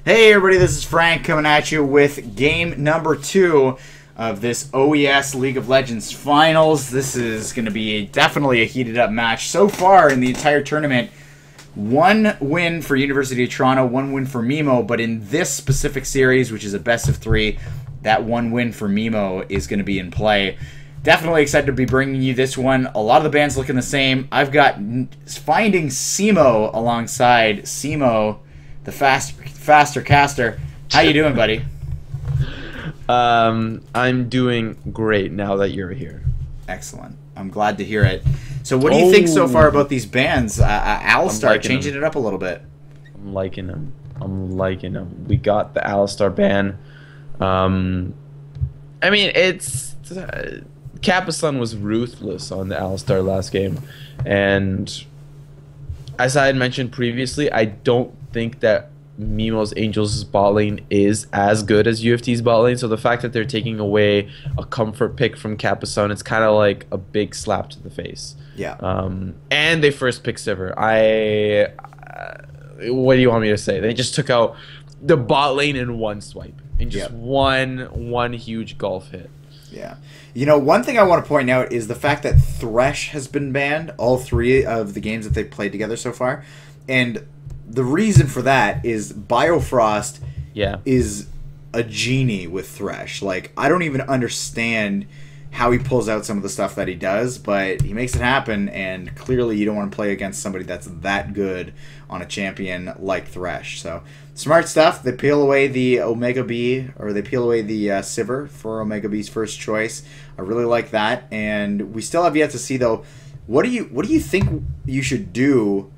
Hey everybody, this is Frank coming at you with game number 2 of this OES League of Legends Finals. This is going to be definitely a heated up match. So far in the entire tournament, 1 win for University of Toronto, 1 win for MiMos, but in this specific series, which is a best of 3, that 1 win for MiMos is going to be in play. Definitely excited to be bringing you this one. A lot of the bands looking the same. I've got Finding Simo alongside Simo, the faster caster. How you doing, buddy? I'm doing great now that you're here. Excellent. I'm glad to hear it. So what do you think so far about these bands? Alistar changing it up a little bit. I'm liking them. We got the Alistar ban. I mean, it's... Capasun was ruthless on the Alistar last game. And as I had mentioned previously, I don't think that MiMos Angels' bot lane is as good as UFT's bot lane, so the fact that they're taking away a comfort pick from Capasun, it's kind of like a big slap to the face. Yeah. And they first picked Sivir. What do you want me to say? They just took out the bot lane in one swipe, in just one huge golf hit. Yeah. You know, one thing I want to point out is the fact that Thresh has been banned all 3 of the games that they've played together so far, and the reason for that is Biofrost is a genie with Thresh. Like, I don't even understand how he pulls out some of the stuff that he does, but he makes it happen, and clearly you don't want to play against somebody that's that good on a champion like Thresh. So, smart stuff. They peel away the Omega B, or they peel away the Sivir for Omega B's first choice. I really like that, and we still have yet to see, though, what do you think you should do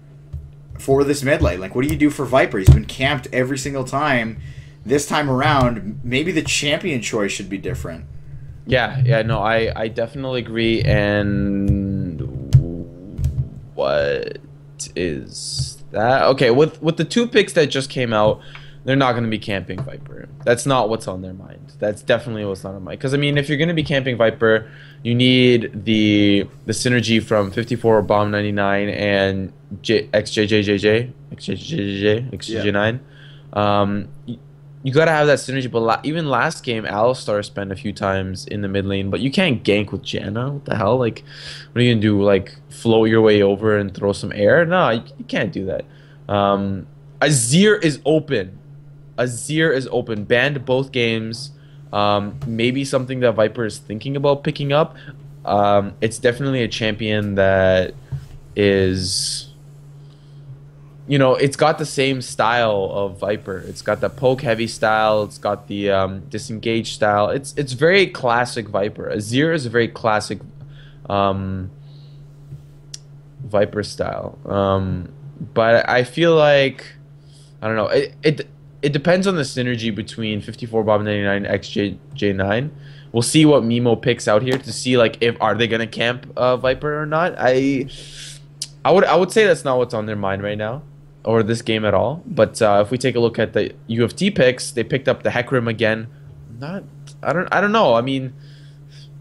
for this mid lane? Like, what do you do for Viper? He's been camped every single time. This time around, maybe the champion choice should be different. Yeah, no, I definitely agree. And what is that? Okay, with the 2 picks that just came out, they're not going to be camping Viper. That's not what's on their mind. That's definitely what's not on my mind. Because, I mean, if you're going to be camping Viper, you need the synergy from 54 Bomb 99 and XJJ9. You gotta have that synergy, but even last game, Alistar spent a few times in the mid lane, but you can't gank with Janna. What the hell? Like, what are you gonna do? Like, float your way over and throw some air? No, you can't do that. Azure is open. Azure is open. Banned both games. Maybe something that Viper is thinking about picking up. It's definitely a champion that is... You know, it's got the same style of Viper. It's got the poke heavy style. It's got the disengage style. It's very classic Viper. Azure is a very classic Viper style. But I feel like, I don't know. It depends on the synergy between 54 Bomb 99 and XJJ9. We'll see what MiMos picks out here to see, like, are they gonna camp Viper or not. I would say that's not what's on their mind right now, or this game at all. But if we take a look at the UFT picks, they picked up the Hecarim again. I don't know. I mean,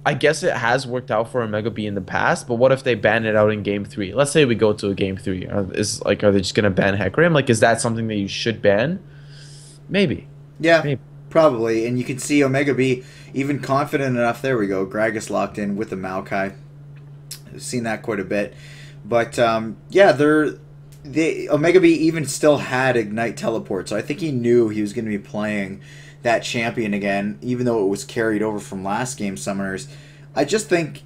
I guess it has worked out for Omega B in the past, but what if they ban it out in game 3? Let's say we go to a game 3. Are they just gonna ban Hecarim? Like, is that something that you should ban? Maybe. Yeah, maybe. Probably. And you can see Omega B even confident enough. There we go. Gragas locked in with the Maokai. I've seen that quite a bit. But yeah, Omega B even still had Ignite Teleport, so I think he knew he was going to be playing that champion again, even though it was carried over from last game's Summoners. I just think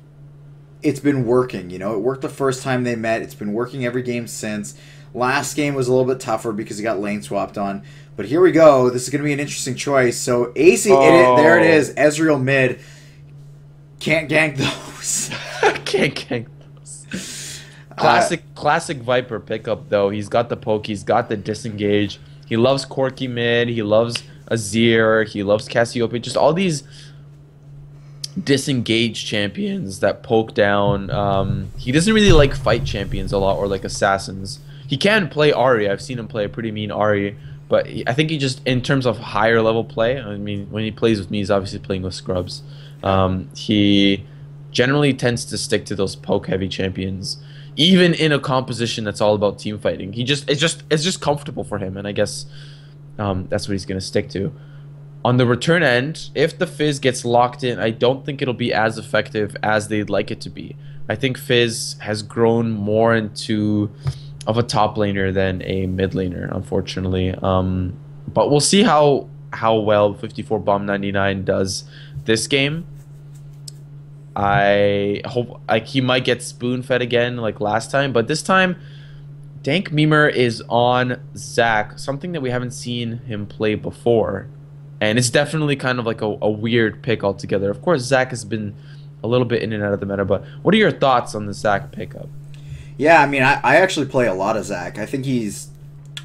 it's been working. You know, it worked the first time they met. It's been working every game since. Last game was a little bit tougher because he got lane swapped on. But here we go. This is going to be an interesting choice. So AC, there it is. Ezreal mid. Can't gank those. Can't gank those. Classic Viper pickup, though. He's got the poke. He's got the disengage. He loves Corki mid. He loves Azir. He loves Cassiopeia. Just all these disengaged champions that poke down. He doesn't really like fight champions a lot, or like assassins. He can play Ahri. I've seen him play a pretty mean Ahri. But I think he just, in terms of higher level play, I mean, when he plays with me, he's obviously playing with scrubs. He generally tends to stick to those poke heavy champions. even in a composition that's all about team fighting. It's just comfortable for him, and I guess That's what he's going to stick to. On the return end, if the Fizz gets locked in, I don't think it'll be as effective as they'd like it to be. I think Fizz has grown more into of a top laner than a mid laner, unfortunately. But we'll see how well 54 Bomb 99 does this game. I hope like he might get spoon fed again like last time, but this time Dank Memer is on Zac, something that we haven't seen him play before. And it's definitely kind of like a weird pick altogether. Of course, Zac has been a little bit in and out of the meta, but what are your thoughts on the Zac pickup? Yeah, I mean, I actually play a lot of Zac. I think he's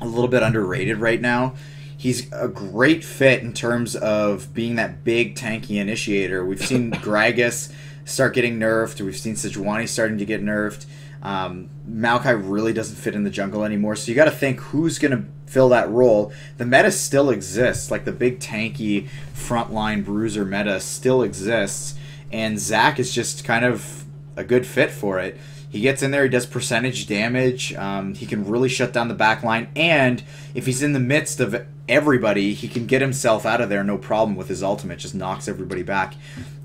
a little bit underrated right now. He's a great fit in terms of being that big tanky initiator. We've seen Gragas start getting nerfed. We've seen Sejuani starting to get nerfed. Maokai really doesn't fit in the jungle anymore, so you got to think who's going to fill that role. The meta still exists, like the big tanky frontline bruiser meta still exists, and Zac is just kind of a good fit for it. He gets in there, he does percentage damage, he can really shut down the back line, and if he's in the midst of everybody, he can get himself out of there no problem with his ultimate, just knocks everybody back.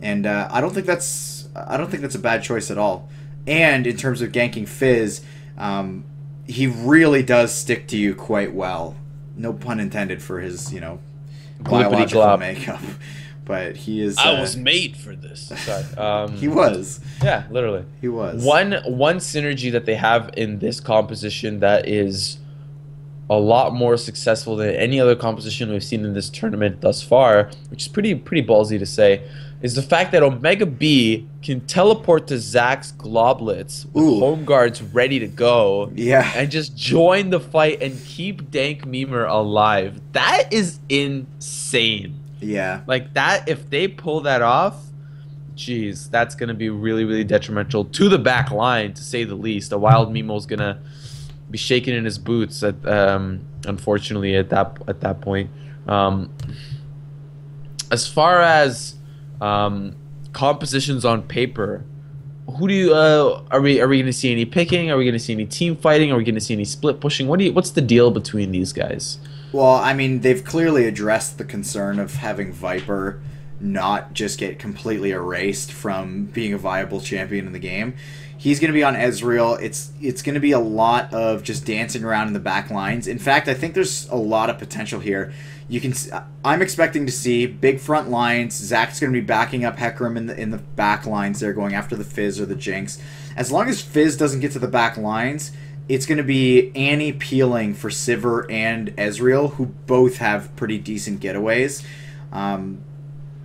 And I don't think that's a bad choice at all. And in terms of ganking Fizz, he really does stick to you quite well. No pun intended for his, biological makeup. But he is. I was made for this. Sorry. He was. Yeah, literally. He was. One synergy that they have in this composition that is a lot more successful than any other composition we've seen in this tournament thus far, which is pretty ballsy to say, is the fact that Omega B can teleport to Zac's Globlets with home guards ready to go, and just join the fight and keep Dank Memer alive. That is insane. Yeah. Like that, if they pull that off, geez, that's gonna be really detrimental to the back line, to say the least. A wild MiMos gonna be shaking in his boots at unfortunately at that point. As far as compositions on paper, who do you are we going to see any picking? Are we going to see any team fighting? Are we going to see any split pushing? What's the deal between these guys? Well, I mean, they've clearly addressed the concern of having Viper not just get completely erased from being a viable champion in the game. He's going to be on Ezreal. It's going to be a lot of just dancing around in the back lines. In fact, I think there's a lot of potential here. I'm expecting to see big front lines. Zac's going to be backing up Hecarim in the back lines there, going after the Fizz or the Jinx. As long as Fizz doesn't get to the back lines, it's going to be Annie peeling for Sivir and Ezreal, who both have pretty decent getaways.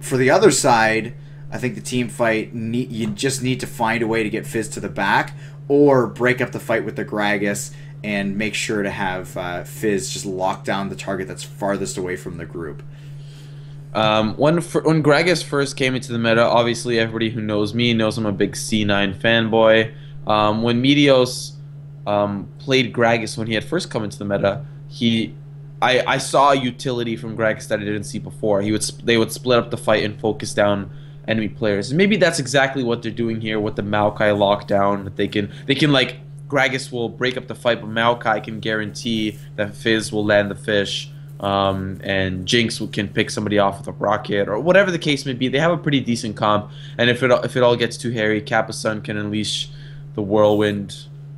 For the other side, I think the team fight, you just need to find a way to get Fizz to the back or break up the fight with the Gragas and make sure to have Fizz just lock down the target that's farthest away from the group. When Gragas first came into the meta, obviously everybody who knows me knows I'm a big C9 fanboy. When Meteos played Gragas when he had first come into the meta, I saw a utility from Gragas that I didn't see before. They would split up the fight and focus down enemy players. And maybe that's exactly what they're doing here with the Maokai lockdown. That they can like, Gragas will break up the fight, but Maokai can guarantee that Fizz will land the fish, and Jinx can pick somebody off with a rocket, or whatever the case may be. They have a pretty decent comp, and if it all gets too hairy, Kappa Sun can unleash the whirlwind,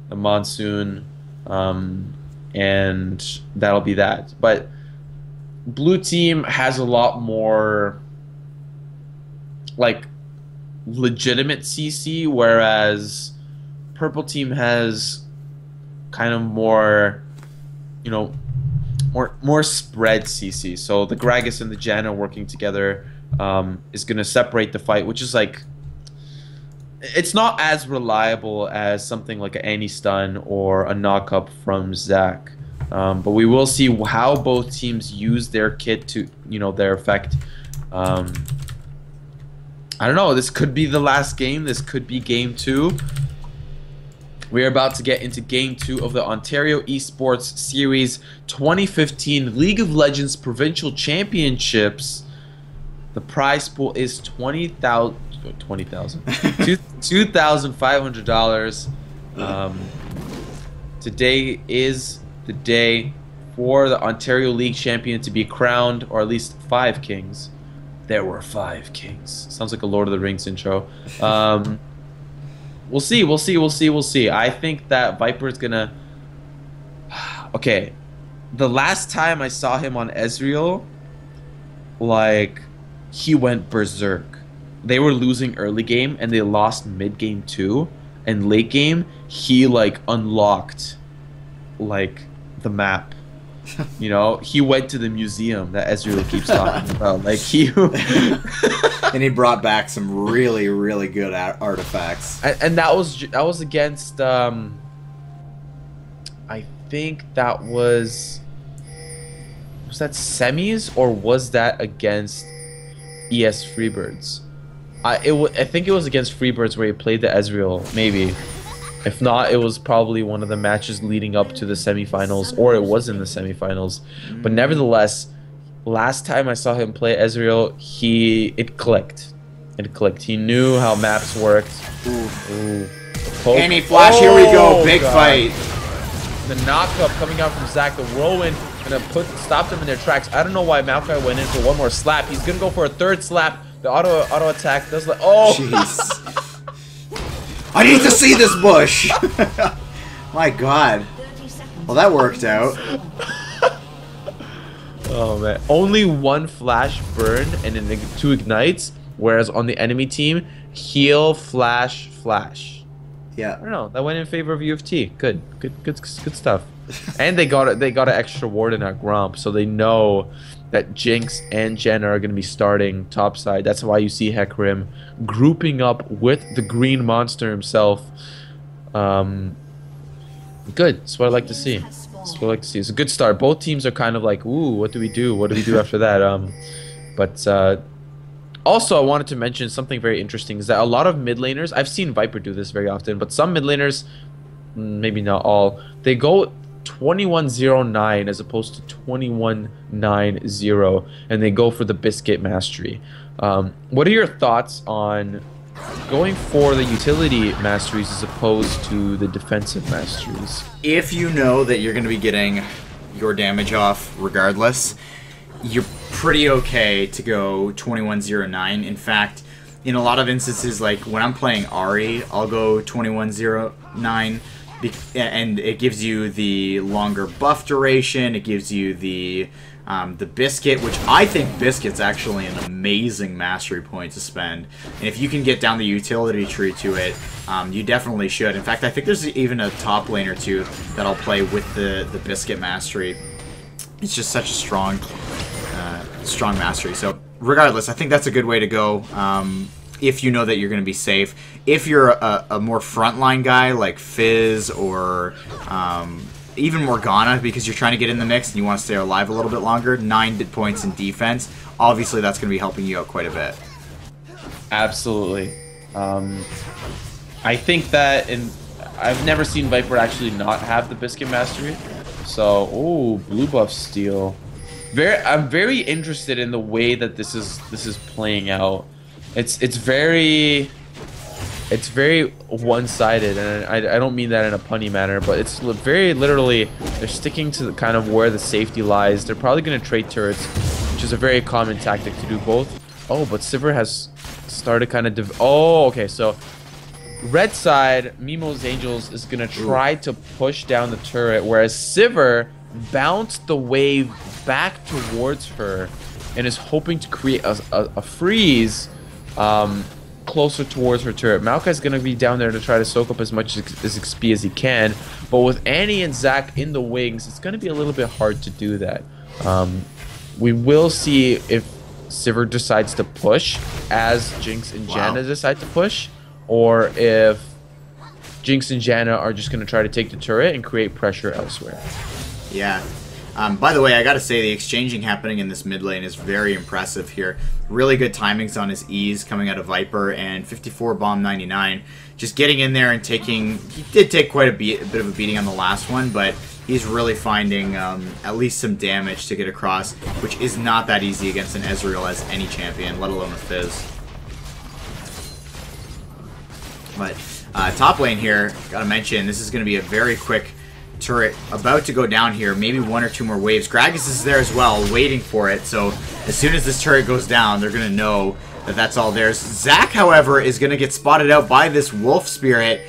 the monsoon, and that'll be that. But blue team has a lot more like legitimate CC, whereas purple team has kind of more, more spread CC. So the Gragas and the Janna working together is going to separate the fight, which is like, it's not as reliable as something like an Annie stun or a knock up from Zac. But we will see how both teams use their kit to, their effect. I don't know. This could be the last game. This could be game 2. We are about to get into Game 2 of the Ontario Esports Series 2015 League of Legends Provincial Championships. The prize pool is $2,500. Today is the day for the Ontario League champion to be crowned, or at least 5 kings. There were 5 kings. Sounds like a Lord of the Rings intro. We'll see. We'll see. We'll see. We'll see. I think that Viper is gonna. Okay, the last time I saw him on Ezreal, like, he went berserk. They were losing early game and they lost mid game too, and late game he like unlocked like the map. You know, he went to the museum that Ezreal keeps talking about. Like he and he brought back some really, really good artifacts. And that was against I think that was that semis, or was that against ES Freebirds? I think it was against Freebirds where he played the Ezreal, maybe. If not, it was probably one of the matches leading up to the semifinals, or it was in the semifinals. But nevertheless, last time I saw him play Ezreal, it clicked. It clicked. He knew how maps worked. Ooh. Any flash, here we go, big fight. The knockup coming out from Zach, the whirlwind, gonna stop them in their tracks. I don't know why Maokai went in for one more slap. He's gonna go for a third slap. The auto attack does like, oh, jeez. I need to see this bush. My God. Well, that worked out. Oh man, only 1 flash burn and then 2 ignites, whereas on the enemy team, heal, flash, flash. Yeah. I don't know. That went in favor of UFT. Good stuff. And they got an extra warden at Gromp, so they know that Jinx and Jenna are going to be starting topside. That's why you see Hecarim grouping up with the green monster himself. Good. That's what I like to see. That's what I like to see. It's a good start. Both teams are kind of like, ooh, what do we do? What do we do after that? Also, I wanted to mention something very interesting is that a lot of mid laners, I've seen Viper do this very often, but some mid laners, maybe not all, they go 21-0-9 as opposed to 21-9-0, and they go for the Biscuit Mastery. What are your thoughts on going for the utility masteries as opposed to the defensive masteries? If you know that you're going to be getting your damage off regardless, you're pretty okay to go 21-0-9. In fact, in a lot of instances, like when I'm playing Ahri, I'll go 21-0-9. And it gives you the longer buff duration. It gives you the Biscuit, which I think Biscuit's actually an amazing mastery point to spend. And if you can get down the utility tree to it, you definitely should. In fact, I think there's even a top lane or two that I'll play with the Biscuit mastery. It's just such a strong mastery. So regardless, I think that's a good way to go. If you know that you're going to be safe. If you're a more frontline guy like Fizz or even Morgana, because you're trying to get in the mix and you want to stay alive a little bit longer, 9 points in defense, obviously that's going to be helping you out quite a bit. Absolutely. I think that I've never seen Viper actually not have the Biscuit Mastery. So, ooh, blue buff steal. I'm very interested in the way that this is playing out. It's very one-sided, and I don't mean that in a punny manner, but it's very literally they're sticking to kind of where the safety lies. They're probably going to trade turrets, which is a very common tactic to do both. Oh, but Sivir has started kind of oh, okay, so red side, MiMos Angels is going to try to push down the turret, whereas Sivir bounced the wave back towards her and is hoping to create a freeze closer towards her turret. Maokai's going to be down there to try to soak up as much XP as he can, but with Annie and Zac in the wings, it's going to be a little bit hard to do that. We will see if Sivir decides to push as Jinx and Janna decide to push, or if Jinx and Janna are just going to try to take the turret and create pressure elsewhere. Yeah. By the way, I gotta say the exchanging happening in this mid lane is very impressive here. Really good timings on his E's coming out of Viper, and 54 bomb 99. Just getting in there and taking... He did take quite a bit of a beating on the last one, but he's really finding at least some damage to get across, which is not that easy against an Ezreal as any champion, let alone a Fizz. But top lane here, gotta mention, this is gonna be a very quick turret about to go down here. Maybe 1 or 2 more waves. Gragas is there as well, waiting for it. So as soon as this turret goes down, they're going to know that that's all theirs. Zac, however, is going to get spotted out by this Wolf Spirit.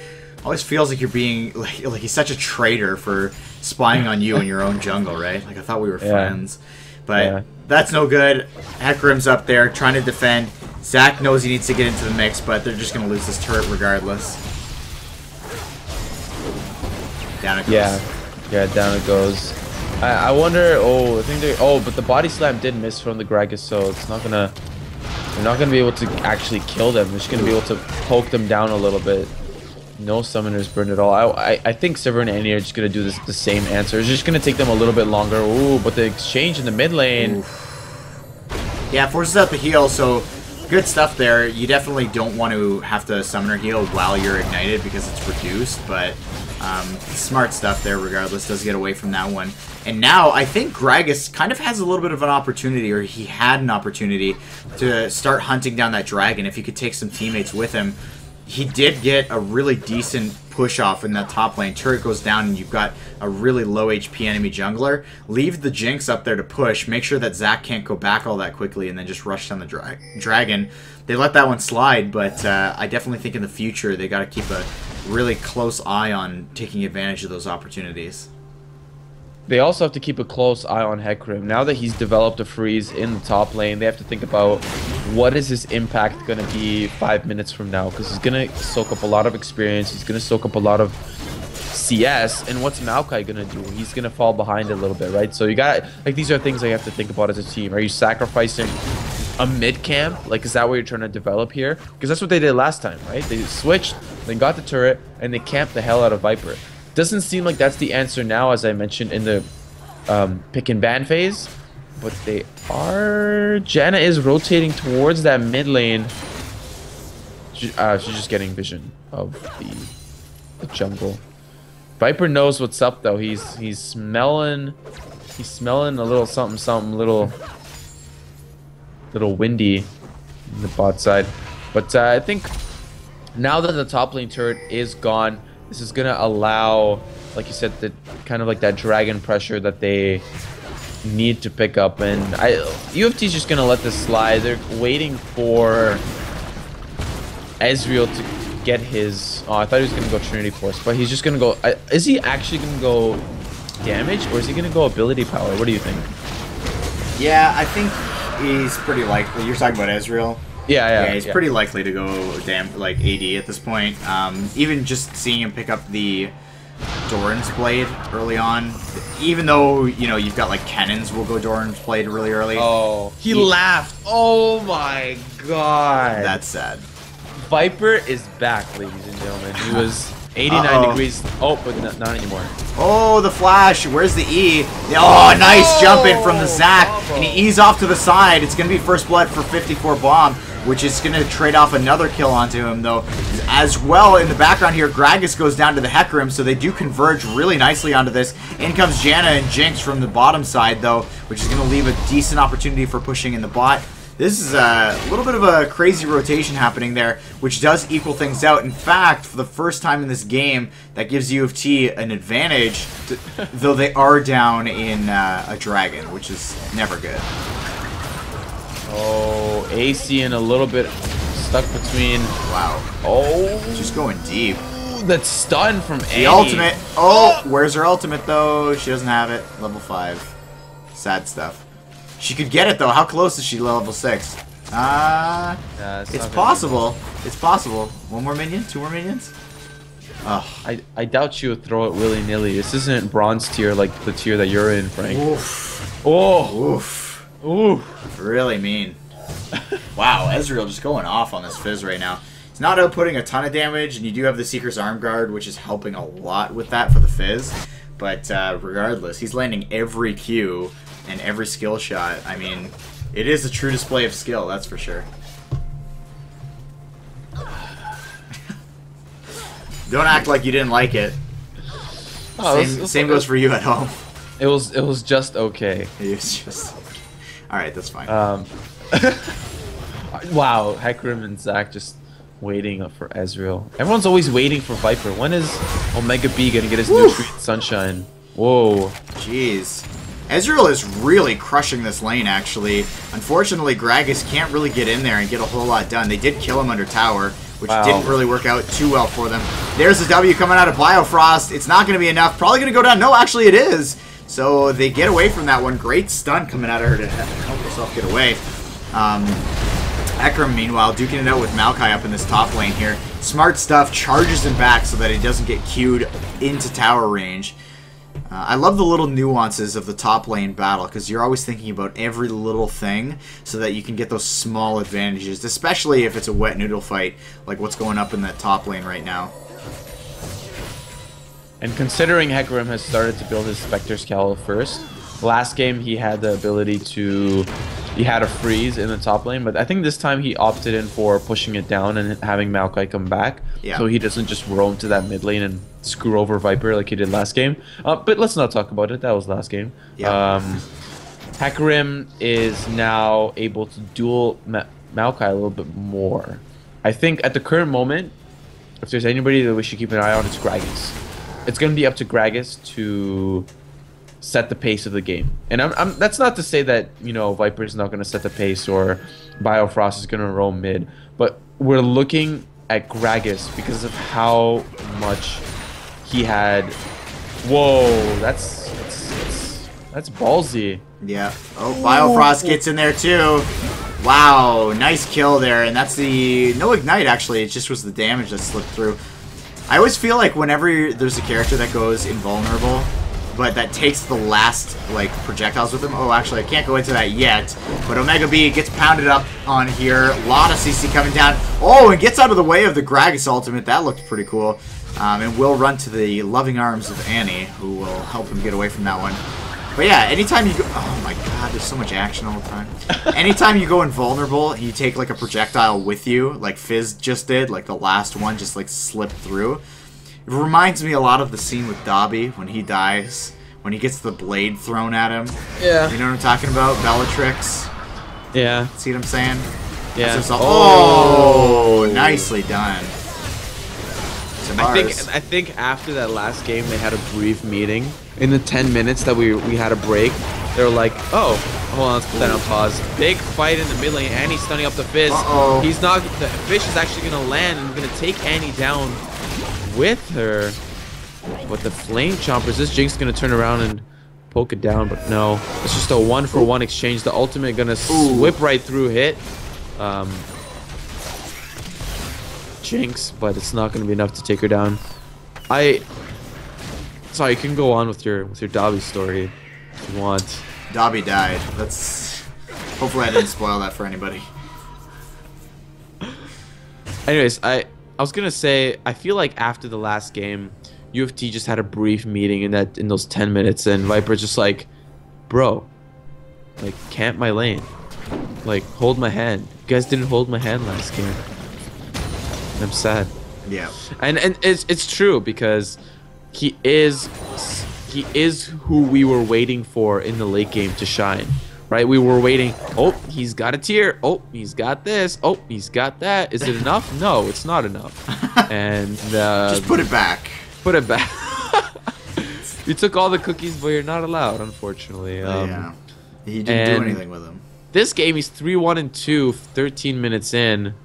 Always feels like you're being... Like he's such a traitor for spying on you in your own jungle, right? Like, I thought we were friends. But that's no good. Hecarim's up there trying to defend. Zac knows he needs to get into the mix, but they're just going to lose this turret regardless. Down it goes. Yeah, down it goes. I wonder. Oh, I think they. Oh, but the body slam did miss from the Gragas, so it's not gonna. They're not gonna be able to actually kill them. They're just gonna be able to poke them down a little bit. No summoners burned at all. I think Sever and Annie are just gonna do the same answer. It's just gonna take them a little bit longer. Ooh, but the exchange in the mid lane. Oof. Yeah, forces out the heal, so good stuff there. You definitely don't want to have to summoner heal while you're ignited because it's reduced, but smart stuff there regardless. Does get away from that one. And now I think Gragas kind of has a little bit of an opportunity, or he had an opportunity to start hunting down that dragon if he could take some teammates with him. He did get a really decent push off in that top lane. Turret goes down and you've got a really low HP enemy jungler. Leave the Jinx up there to push. Make sure that Zac can't go back all that quickly and then just rush down the dragon. They let that one slide, but I definitely think in the future they got to keep a really close eye on taking advantage of those opportunities. They also have to keep a close eye on Hecarim. Now that he's developed a freeze in the top lane, they have to think about what is his impact going to be 5 minutes from now, because he's going to soak up a lot of experience. He's going to soak up a lot of CS, and what's Maokai going to do? He's going to fall behind a little bit, right? So you got, like, these are things that you have to think about as a team. Are you sacrificing a mid camp? Like, is that what you're trying to develop here? Because that's what they did last time, right? They switched, then got the turret, and they camped the hell out of Viper. Doesn't seem like that's the answer now, as I mentioned in the pick and ban phase, but they are. Janna is rotating towards that mid lane. She's just getting vision of the jungle. Viper knows what's up though. He's smelling a little something, little windy in the bot side. But I think now that the top lane turret is gone, this is gonna allow, like you said, the kind of like that dragon pressure that they need to pick up. And UFT is just gonna let this slide. They're waiting for Ezreal to get his. Oh, I thought he was gonna go Trinity Force, but he's just gonna go. Is he actually gonna go damage, or is he gonna go ability power? What do you think? Yeah, I think he's pretty likely. You're talking about Ezreal. Yeah, he's pretty likely to go like AD at this point. Even just seeing him pick up the Doran's Blade early on, even though, you know, you've got like cannons will go Doran's Blade really early. Oh, he laughed. Oh my god. That's sad. Viper is back, ladies and gentlemen. He was 89 degrees. Oh, but not anymore. Oh, the flash. Where's the E? Oh, nice jump in from the Zac. And he E's off to the side. It's going to be first blood for 54 Bomb, which is going to trade off another kill onto him, though. As well, in the background here, Gragas goes down to the Hecarim, so they do converge really nicely onto this. In comes Janna and Jinx from the bottom side, though, which is going to leave a decent opportunity for pushing in the bot. This is a little bit of a crazy rotation happening there, which does equal things out. In fact, for the first time in this game, that gives U of T an advantage, though they are down in a dragon, which is never good. Oh, AC and a little bit stuck between. Wow. Oh. Just going deep. That stun from Annie. The ultimate. Oh, where's her ultimate, though? She doesn't have it. Level 5. Sad stuff. She could get it, though. How close is she to level 6? It's possible. It's possible. One more minion? 2 more minions? Oh. I doubt she would throw it willy-nilly. This isn't bronze tier like the tier that you're in, Frank. Oof. Oh. Oof. Ooh. Really mean. Wow, Ezreal just going off on this Fizz right now. He's not outputting a ton of damage, and you do have the Seeker's Arm Guard, which is helping a lot with that for the Fizz. But regardless, he's landing every Q and every skill shot. I mean, it is a true display of skill, that's for sure. Don't act like you didn't like it. Oh, same goes for you at home. It was just okay. It was just. All right, that's fine. Wow, Hecarim and Zac just waiting for Ezreal. Everyone's always waiting for Viper. When is Omega B gonna get his Nutrient Sunshine? Whoa. Jeez. Ezreal is really crushing this lane, actually. Unfortunately, Gragas can't really get in there and get a whole lot done. They did kill him under tower, which didn't really work out too well for them. There's the W coming out of Biofrost. It's not going to be enough. Probably going to go down. No, actually it is. So they get away from that one. Great stun coming out of her to help herself get away. Ekram, meanwhile, duking it out with Maokai up in this top lane here. Smart stuff. Charges him back so that he doesn't get queued into tower range. I love the little nuances of the top lane battle because you're always thinking about every little thing so that you can get those small advantages, especially if it's a wet noodle fight like what's going up in that top lane right now. And considering Hecarim has started to build his Spectre's Cowl first, last game he had the ability to... He had a freeze in the top lane, but I think this time he opted in for pushing it down and having Maokai come back, so he doesn't just roam to that mid lane and screw over Viper like he did last game. But let's not talk about it. That was last game. Hecarim is now able to duel Maokai a little bit more. I think at the current moment, if there's anybody that we should keep an eye on, it's Gragas. It's going to be up to Gragas to set the pace of the game. And that's not to say that, you know, Viper's not going to set the pace or Biofrost is going to roam mid, but we're looking at Gragas because of how much he had. Whoa, that's ballsy. Yeah. Oh, Biofrost gets in there too. Wow, nice kill there, and that's the no ignite actually. It just was the damage that slipped through. I always feel like whenever there's a character that goes invulnerable, but that takes the last, like, projectiles with them. Oh, actually, I can't go into that yet. But Omega B gets pounded up on here. A lot of CC coming down. Oh, and gets out of the way of the Gragas ultimate. That looked pretty cool. And will run to the loving arms of Annie, who will help him get away from that one. But yeah, anytime you go... Oh my god, there's so much action all the time. Anytime you go invulnerable, and you take, like, a projectile with you, like Fizz just did, like the last one just, like, slipped through. It reminds me a lot of the scene with Dobby when he dies, when he gets the blade thrown at him. Yeah. You know what I'm talking about? Bellatrix. Yeah. See what I'm saying? Yeah. Oh, nicely done. I think after that last game they had a brief meeting. In the 10 minutes that we had a break, they were like, oh, hold on, let's put that on pause. Big fight in the mid lane. Annie's stunning up the Fizz. He's not. The fish is actually gonna land and gonna take Annie down with her. But the flame chompers, this Jinx gonna turn around and poke it down, but no. It's just a 1-for-1 exchange. The ultimate gonna whip right through hit. Jinx, but it's not gonna be enough to take her down. Sorry, you can go on with your Dobby story if you want. Dobby died. That's... Hopefully I didn't spoil that for anybody. Anyways, I was gonna say, I feel like after the last game, UFT just had a brief meeting in those 10 minutes, and Viper's just like, bro, like, camp my lane, like, hold my hand. You guys didn't hold my hand last game. I'm sad. Yeah. And it's true because he is who we were waiting for in the late game to shine. Right? We were waiting. Oh, he's got a tier. Oh, he's got this. Oh, he's got that. Is it enough? No, it's not enough. And just put it back. Put it back. You took all the cookies, but you're not allowed, unfortunately. Yeah. He didn't do anything with them. This game, he's 3-1-2, 13 minutes in,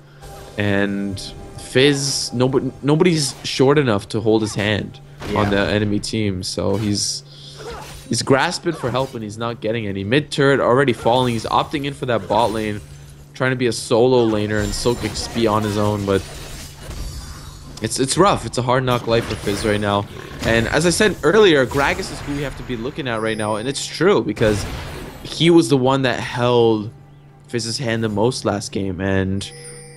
and Fizz, nobody's short enough to hold his hand on the enemy team, so he's grasping for help and he's not getting any. Mid turret already falling. He's opting in for that bot lane, trying to be a solo laner and soak XP on his own, but it's rough. It's a hard knock life for Fizz right now. And as I said earlier, Gragas is who we have to be looking at right now, and it's true because he was the one that held Fizz's hand the most last game, and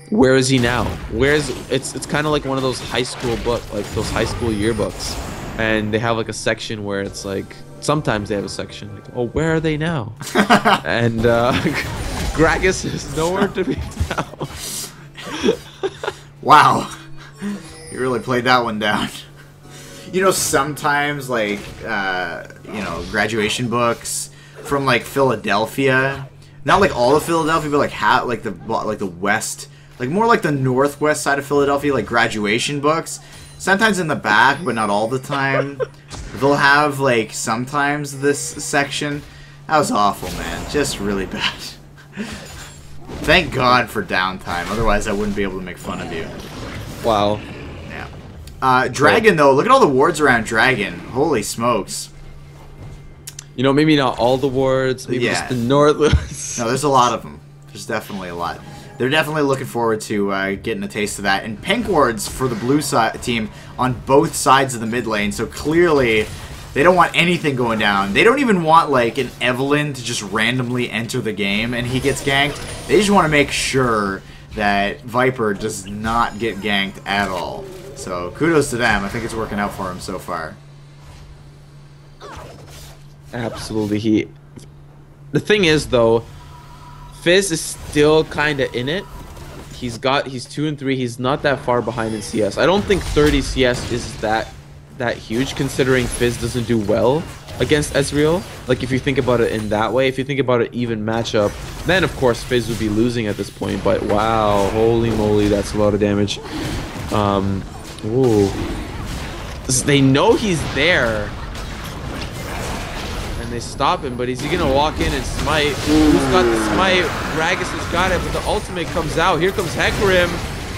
where is he now? It's kind of like one of those high school those high school yearbooks, and they have like a section where it's like, sometimes they have a section like, oh, where are they now? And Gragas is nowhere to be found. Wow, you really played that one down. You know, sometimes like you know, graduation books from like Philadelphia, not like all of Philadelphia, but like the west like more like the northwest side of Philadelphia, like graduation books. Sometimes in the back, but not all the time. They'll have like sometimes this section. That was awful, man. Just really bad. Thank God for downtime. Otherwise, I wouldn't be able to make fun of you. Wow. Yeah. Dragon, though. Look at all the wards around Dragon. Holy smokes. You know, maybe not all the wards. Maybe just the north. No, there's a lot of them. There's definitely a lot. They're definitely looking forward to getting a taste of that. And pink wards for the blue team on both sides of the mid lane. So clearly, they don't want anything going down. They don't even want, like, an Evelyn to just randomly enter the game and he gets ganked. They just want to make sure that Viper does not get ganked at all. So kudos to them. I think it's working out for him so far. Absolutely. The thing is, though, Fizz is still kind of in it. He's 2 and 3. He's not that far behind in CS. I don't think 30 CS is that huge, considering Fizz doesn't do well against Ezreal. Like, if you think about it in that way, if you think about an even matchup, then of course Fizz would be losing at this point. But wow, holy moly, that's a lot of damage. Ooh. They know he's there. They stop him, but is he gonna walk in and smite? Who's got the smite? Gragas has got it, but the ultimate comes out. Here comes Hecarim.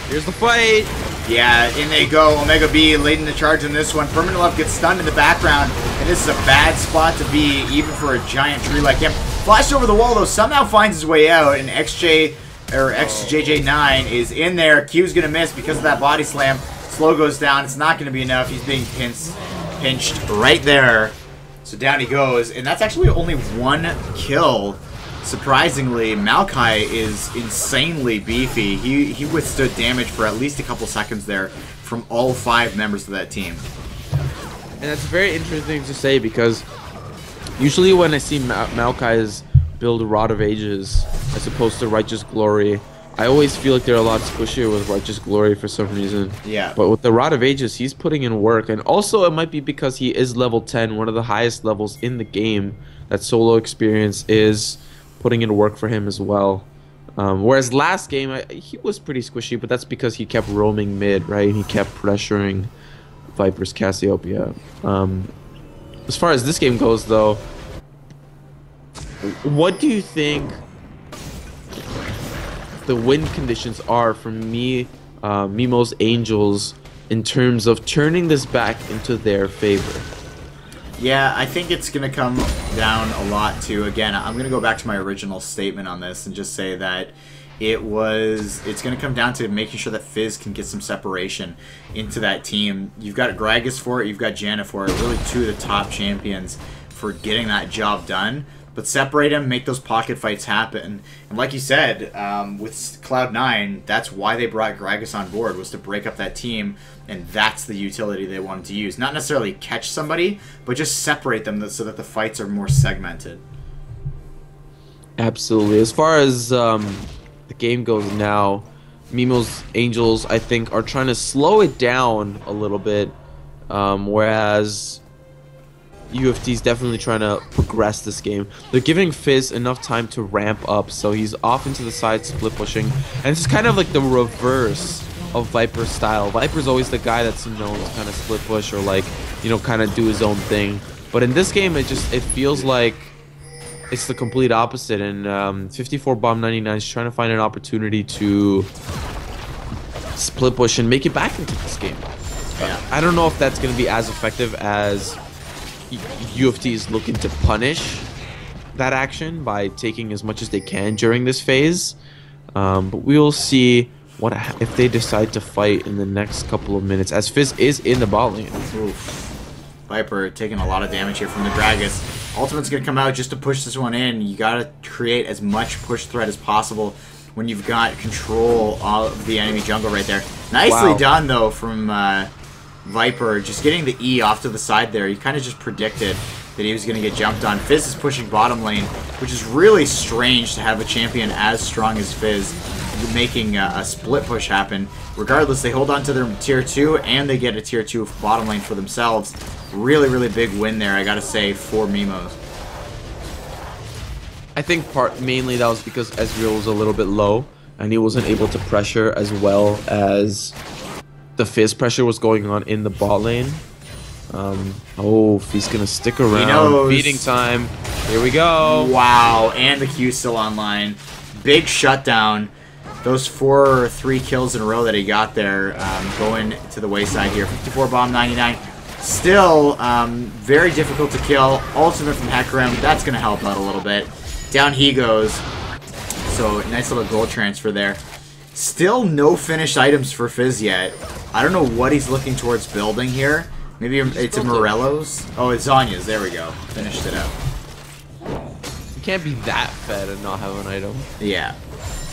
Here's the fight. Yeah, in they go. Omega B leading the charge in this one. Permanent Love gets stunned in the background, and this is a bad spot to be, even for a giant tree like him. Flashed over the wall, though, somehow finds his way out, and XJJ9 is in there. Q's gonna miss because of that body slam. Slow goes down. It's not gonna be enough. He's being pinched right there. So down he goes, and that's actually only 1 kill. Surprisingly, Maokai is insanely beefy. He withstood damage for at least a couple seconds there from all 5 members of that team. And that's very interesting to say, because usually when I see Maokai's build Rod of Ages as opposed to Righteous Glory, I always feel like they're a lot squishier with Righteous Glory for some reason. Yeah. But with the Rod of Ages, he's putting in work. And also, it might be because he is level 10, one of the highest levels in the game. That solo experience is putting in work for him as well. Whereas last game, he was pretty squishy, but that's because he kept roaming mid, right? And he kept pressuring Viper's Cassiopeia. As far as this game goes, though, what do you think the win conditions are for MiMos Angels in terms of turning this back into their favor? Yeah, I think it's going to come down a lot to, again, I'm going to go back to my original statement on this and just say that it's going to come down to making sure that Fizz can get some separation into that team. You've got Gragas for it, you've got Janna for it, really 2 of the top champions for getting that job done. But separate them, make those pocket fights happen. And like you said, with Cloud9, that's why they brought Gragas on board, was to break up that team, and that's the utility they wanted to use. Not necessarily catch somebody, but just separate them so that the fights are more segmented. Absolutely. As far as the game goes now, MiMos Angels, I think, are trying to slow it down a little bit, whereas UFT's definitely trying to progress this game. They're giving Fizz enough time to ramp up, so he's off into the side, split pushing, and it's kind of like the reverse of Viper's style. Viper's always the guy that's known to kind of split push or, like, you know, kind of do his own thing. But in this game, it feels like it's the complete opposite. And 54 Bomb 99 is trying to find an opportunity to split push and make it back into this game. Yeah. I don't know if that's going to be as effective as UFT is looking to punish that action by taking as much as they can during this phase, but we will see what if they decide to fight in the next couple of minutes, as Fizz is in the bot lane. Oof. Viper taking a lot of damage here from the Gragas. Ultimate's gonna come out just to push this one in. You gotta create as much push threat as possible when you've got control of the enemy jungle right there. Nicely done though from Viper, just getting the E off to the side there. He kind of just predicted that he was going to get jumped on. Fizz is pushing bottom lane, which is really strange to have a champion as strong as Fizz making a split push happen. Regardless, they hold on to their tier 2, and they get a tier 2 bottom lane for themselves. Really, really big win there, I gotta say, for MiMos. I think mainly that was because Ezreal was a little bit low, and he wasn't able to pressure as well as the Fizz pressure was going on in the bot lane. Oh, if he's gonna stick around. Beating time. Here we go. Wow, and the Q's still online. Big shutdown. Those 4 or 3 kills in a row that he got there, going to the wayside here. 54 bomb, 99. Still, very difficult to kill. Ultimate from Hecarim. That's gonna help out a little bit. Down he goes. So, nice little gold transfer there. Still no finished items for Fizz yet. I don't know what he's looking towards building here. Maybe it's a Morello's. Oh, it's Zanya's. There we go. Finished it up. You can't be that fed and not have an item. Yeah.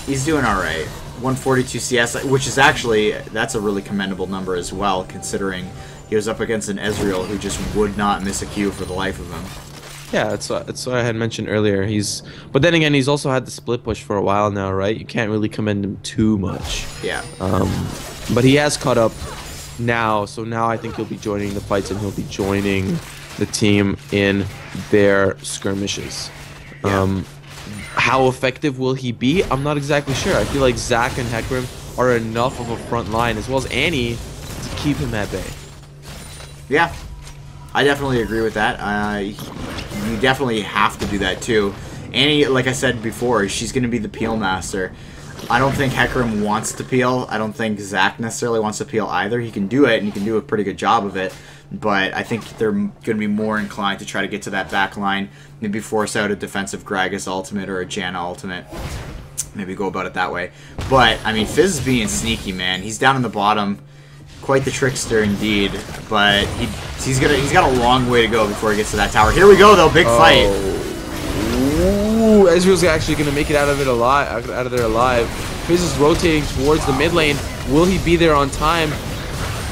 He's doing alright. 142 CS, which is actually, that's a really commendable number as well, considering he was up against an Ezreal who just would not miss a Q for the life of him. Yeah, that's what I had mentioned earlier. But then again, he's also had the split push for a while now, right? You can't really commend him too much. Yeah. But he has caught up now, so now I think he'll be joining the fights and he'll be joining the team in their skirmishes. Yeah. How effective will he be? I'm not exactly sure. I feel like Zac and Hecarim are enough of a front line, as well as Annie, to keep him at bay. Yeah, I definitely agree with that. You definitely have to do that too. Annie, like I said before, she's going to be the peel master. I don't think Hecarim wants to peel. I don't think Zac necessarily wants to peel either. He can do it, and he can do a pretty good job of it. But I think they're going to be more inclined to try to get to that back line. Maybe force out a defensive Gragas ultimate or a Janna ultimate. Maybe go about it that way. But, I mean, Fizz is being sneaky, man. He's down in the bottom. Quite the trickster indeed. But he's got a long way to go before he gets to that tower. Here we go, though. Big fight. Ooh, Ezreal's actually going to make it out of there alive. Fizz is rotating towards the mid lane. Will he be there on time?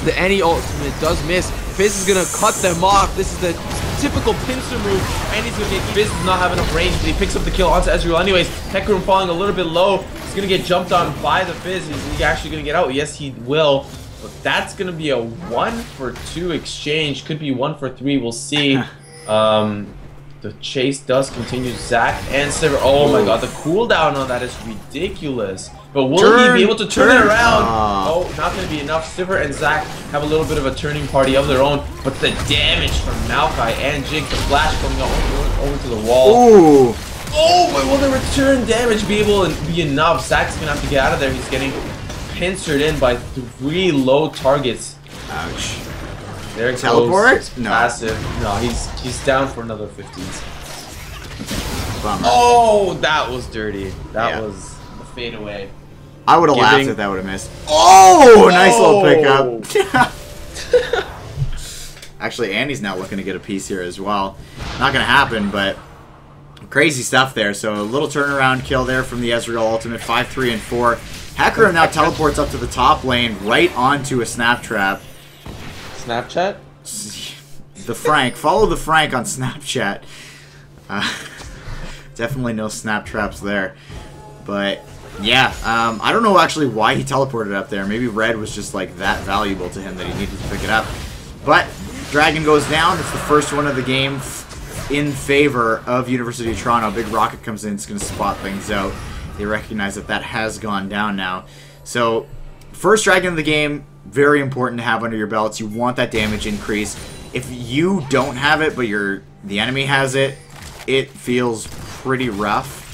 The Annie ultimate does miss. Fizz is going to cut them off. This is the typical pincer move. Annie's going to get... Fizz does not have enough range, but he picks up the kill onto Ezreal anyways. Hecarim falling a little bit low. He's going to get jumped on by the Fizz. Is he actually going to get out? Yes, he will. But that's going to be a 1-for-2 exchange. Could be 1-for-3. We'll see. The chase does continue. Zac and Sivir. Oh my god, the cooldown on that is ridiculous. But will he be able to turn it around? Oh, not going to be enough. Sivir and Zac have a little bit of a turning party of their own. But the damage from Maokai and Jinx, the flash coming over to the wall. Ooh. Oh, but will the return damage be able to be enough? Zac's going to have to get out of there. He's getting pincered in by 3 low targets. Ouch. There it Teleport? Goes. No. Massive. No, he's down for another 50s. Bummer. Oh, that was dirty. That was the fade away. I would have laughed if that would have missed. Oh, nice little pickup. Actually, Annie's now looking to get a piece here as well. Not going to happen, but crazy stuff there. So a little turnaround kill there from the Ezreal ultimate. 5, 3, and 4. Hecarim now teleports up to the top lane, right onto a snap trap. Snapchat? The Frank. Follow the Frank on Snapchat. Definitely no snap traps there. But, yeah. I don't know actually why he teleported up there. Maybe red was just like that valuable to him that he needed to pick it up. But, Dragon goes down. It's the first one of the game in favor of University of Toronto. Big Rocket comes in. It's going to spot things out. They recognize that that has gone down now. So, first Dragon of the game, very important to have under your belts. You want that damage increase. If you don't have it, but the enemy has it, it feels pretty rough.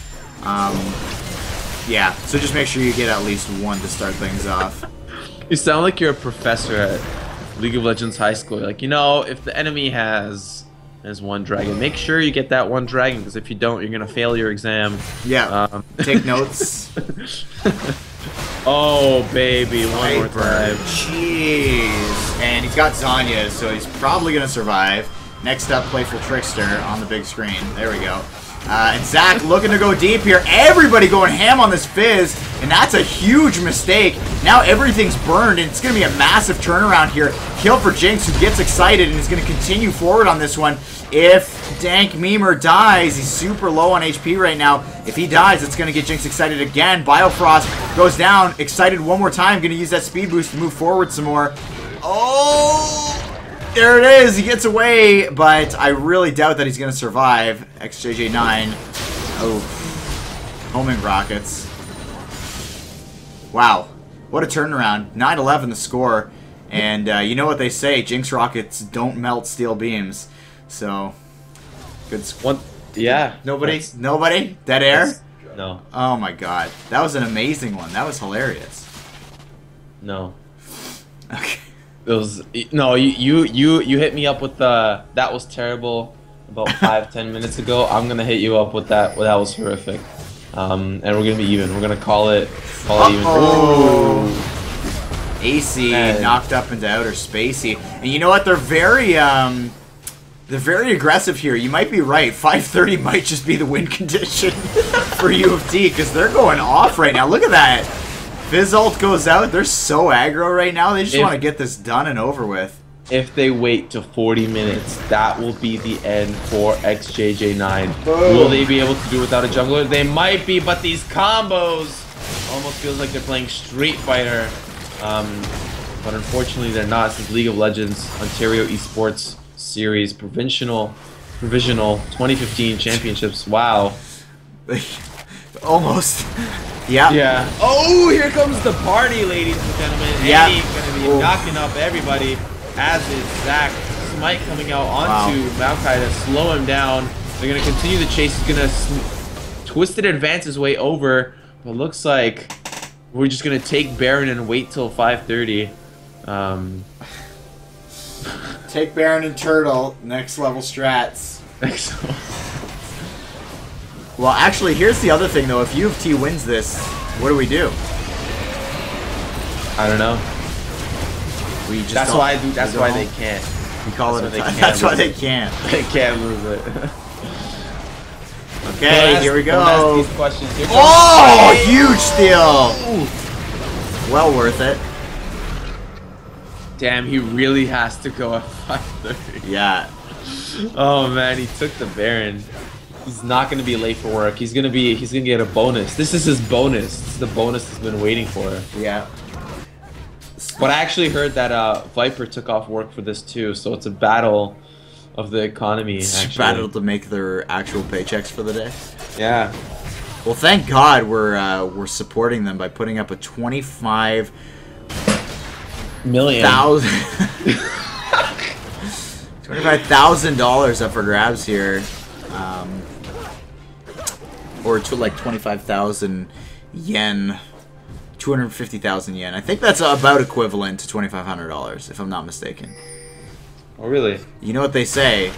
Yeah, so just make sure you get at least 1 to start things off. You sound like you're a professor at League of Legends High School. You're like, you know, if the enemy has 1 dragon, make sure you get that 1 dragon, because if you don't, you're going to fail your exam. Yeah, take notes. Oh, baby, one more time. Jeez. And he's got Zanya, so he's probably going to survive. Next up, Playful Trickster on the big screen. There we go. And Zac looking to go deep here. Everybody going ham on this Fizz, and that's a huge mistake. Now everything's burned, and it's going to be a massive turnaround here. Kill for Jinx, who gets excited and is going to continue forward on this one. If Dank Memer dies, he's super low on HP right now. If he dies, it's going to get Jinx excited again. Biofrost goes down, excited one more time. Going to use that speed boost to move forward some more. Oh! There it is. He gets away, but I really doubt that he's going to survive. EGE.gg. Oh. Homing rockets. Wow. What a turnaround. 9-11 the score. And you know what they say, Jinx rockets don't melt steel beams. So, good score. Yeah. Nobody? Dead air? No. Oh my god. That was an amazing one. That was hilarious. No. Okay. It was no. You hit me up with the that was terrible about 5-10 minutes ago. I'm gonna hit you up with that. Well, that was horrific. And we're gonna be even. We're gonna call it even. Oh. AC knocked up into outer spacey. And you know what? They're very aggressive here. You might be right. 5:30 might just be the win condition for U of T because they're going off right now. Look at that. Fizz ult goes out. They're so aggro right now. They just want to get this done and over with. If they wait to 40 minutes, that will be the end for EGE.gg. Will they be able to do without a jungler? They might be, but these combos almost feels like they're playing Street Fighter. But unfortunately they're not, since League of Legends Ontario Esports Series Provisional 2015 Championships. Wow. Almost. Yeah. Yeah. Oh, here comes the party, ladies and gentlemen. Yeah. Eddie's gonna be knocking up everybody, as is Zach. Smite coming out onto Maokai to slow him down. They're gonna continue the chase. He's gonna twisted advance his way over, but looks like we're just gonna take Baron and wait till 5:30. Take Baron and Turtle. Next level strats. Well, actually, here's the other thing, though. If U of T wins this, what do we do? I don't know. We just that's why they can't. We call it. That's why they can't. They can't lose it. Okay, here we go. These questions. Oh, huge steal. Well worth it. Damn, he really has to go at 5:30. Yeah. Oh man, he took the Baron. He's not gonna be late for work. He's gonna get a bonus. This is his bonus. This is the bonus he's been waiting for. Yeah. But I actually heard that Viper took off work for this too, so it's a battle of the economy. Actually. Battle to make their actual paychecks for the day. Yeah. Well, thank God we're supporting them by putting up a 25 million $25,000 up for grabs here, or to like 25,000 yen, 250,000 yen. I think that's about equivalent to $2,500 if I'm not mistaken. Oh really? You know what they say?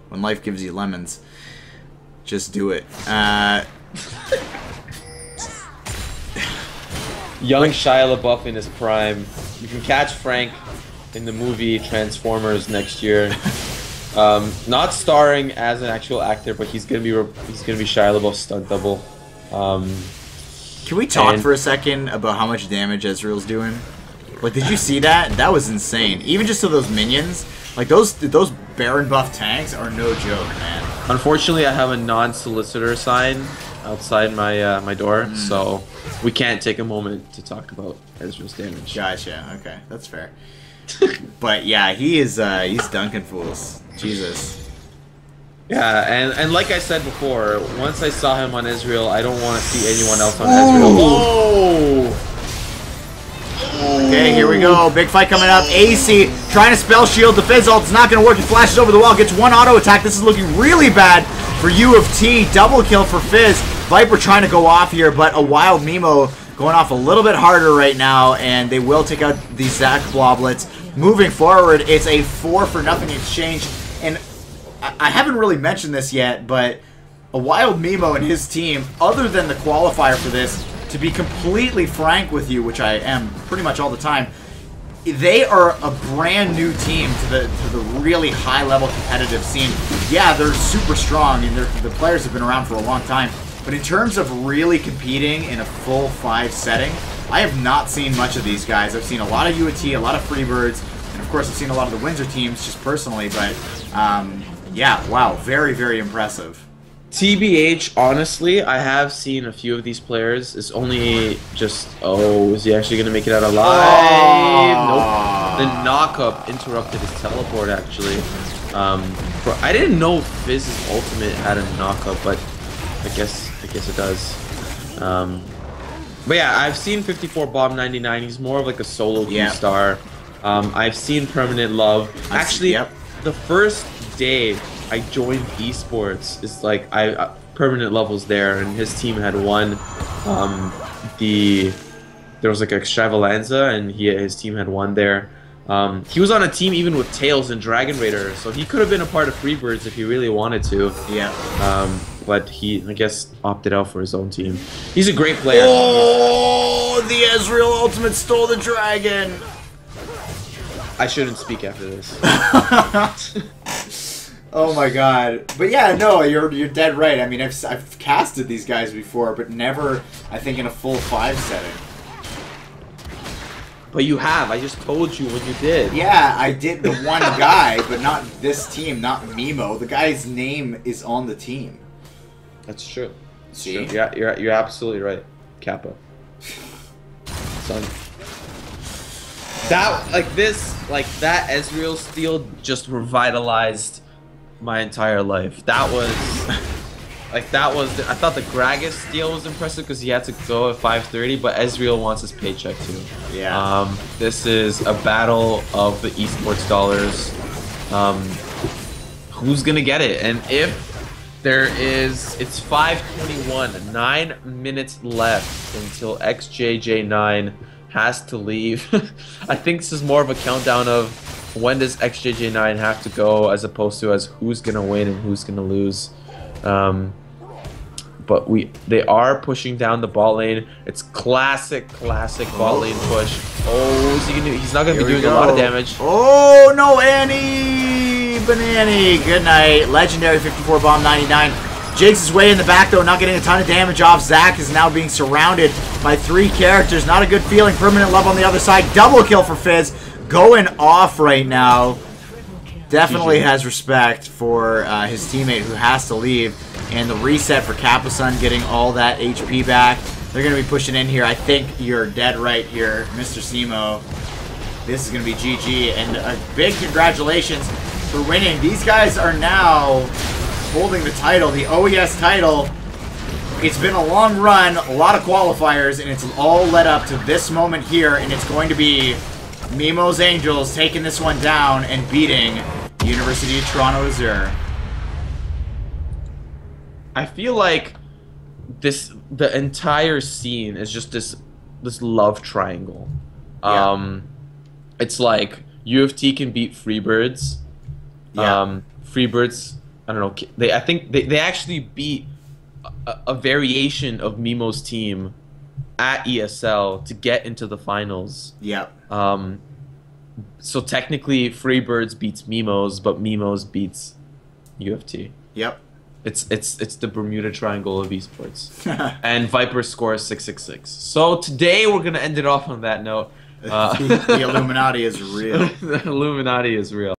When life gives you lemons, just do it. Young Shia LaBeouf in his prime. You can catch Frank in the movie Transformers next year. Not starring as an actual actor, but he's gonna be Shia LaBeouf's stunt double. Can we talk for a second about how much damage Ezreal's doing? Like, did you see that? That was insane. Even just to those minions, like those Baron buff tanks are no joke, man. Unfortunately, I have a non-solicitor sign outside my my door, so we can't take a moment to talk about Ezreal's damage. Gotcha. Okay, that's fair. But yeah, he's dunking fools. Jesus. Yeah, and like I said before, once I saw him on Ezreal, I don't want to see anyone else on Ezreal. Whoa! Okay, here we go. Big fight coming up. AC trying to spell shield the Fizz ult. It's not going to work. He flashes over the wall. Gets one auto attack. This is looking really bad for U of T. Double kill for Fizz. Viper trying to go off here, but a wild Mimo going off a little bit harder right now, and they will take out the Zac Bloblets. Moving forward, it's a 4-for-0 exchange, and I haven't really mentioned this yet, but a wild Mimo and his team, other than the qualifier for this, to be completely frank with you, which I am pretty much all the time, they are a brand new team to the really high level competitive scene. Yeah, they're super strong and the players have been around for a long time, but in terms of really competing in a full 5 setting, I have not seen much of these guys. I've seen a lot of UAT, a lot of Freebirds, and of course I've seen a lot of the Windsor teams just personally, but yeah, wow, very, very impressive. TBH, honestly, I have seen a few of these players. It's only just, oh, is he actually going to make it out alive? Oh. Nope. The knock-up interrupted his teleport, actually. I didn't know Fizz's ultimate had a knock-up, but I guess it does. But yeah, I've seen 54 Bomb 99. He's more of like a solo Yeah. star. I've seen Permanent Love. Actually, yep. the first day I joined esports is like Permanent Love was there, and his team had won. There was like a extravaganza, and his team had won there. He was on a team even with Tails and Dragon Raider, so he could have been a part of Freebirds if he really wanted to. Yeah. But he, I guess, opted out for his own team. He's a great player. Oh, the Ezreal ultimate stole the dragon. I shouldn't speak after this. Oh my god. But yeah, no, you're dead right. I mean, I've casted these guys before, but never, I think, in a full 5 setting. But you have. I just told you when you did. Yeah, I did the one guy, but not this team, not Mimo. The guy's name is on the team. That's true. See? Yeah, you're absolutely right, Kappa. Son. That that Ezreal steal just revitalized my entire life. That was I thought the Gragas steal was impressive because he had to go at 5:30, but Ezreal wants his paycheck too. Yeah. This is a battle of the esports dollars. Who's gonna get it? And if it's 5:21, 9 minutes left until XJJ9 has to leave. I think this is more of a countdown of when does XJJ9 have to go as opposed to as who's gonna win and who's gonna lose. But they are pushing down the bot lane. It's classic bot lane push. Oh, is he gonna, he's not gonna be doing a lot of damage. Oh no, Annie! Banani! Good night. Legendary 54 Bomb 99. Jigs is way in the back though, not getting a ton of damage off. Zach is now being surrounded by 3 characters. Not a good feeling. Permanent Love on the other side. Double kill for Fizz. Going off right now. Definitely has respect for his teammate who has to leave. And the reset for Kappa-sun getting all that HP back. They're going to be pushing in here. I think you're dead right here, Mr. Simo. This is going to be GG. And a big congratulations for winning. These guys are now holding the title, the OES title. It's been a long run, a lot of qualifiers, and it's all led up to this moment here. And it's going to be MiMos Angels taking this one down and beating University of Toronto Azure. I feel like the entire scene is just this love triangle. Yeah. It's like U of T can beat Freebirds. Yeah. Freebirds, I don't know. I think they actually beat a variation of Mimo's team at ESL to get into the finals. Yeah. So technically, Freebirds beats Mimos, but Mimos beats U of T. Yep. It's the Bermuda Triangle of esports. And Viper scores 666. So today we're gonna end it off on that note. The Illuminati is real. The Illuminati is real.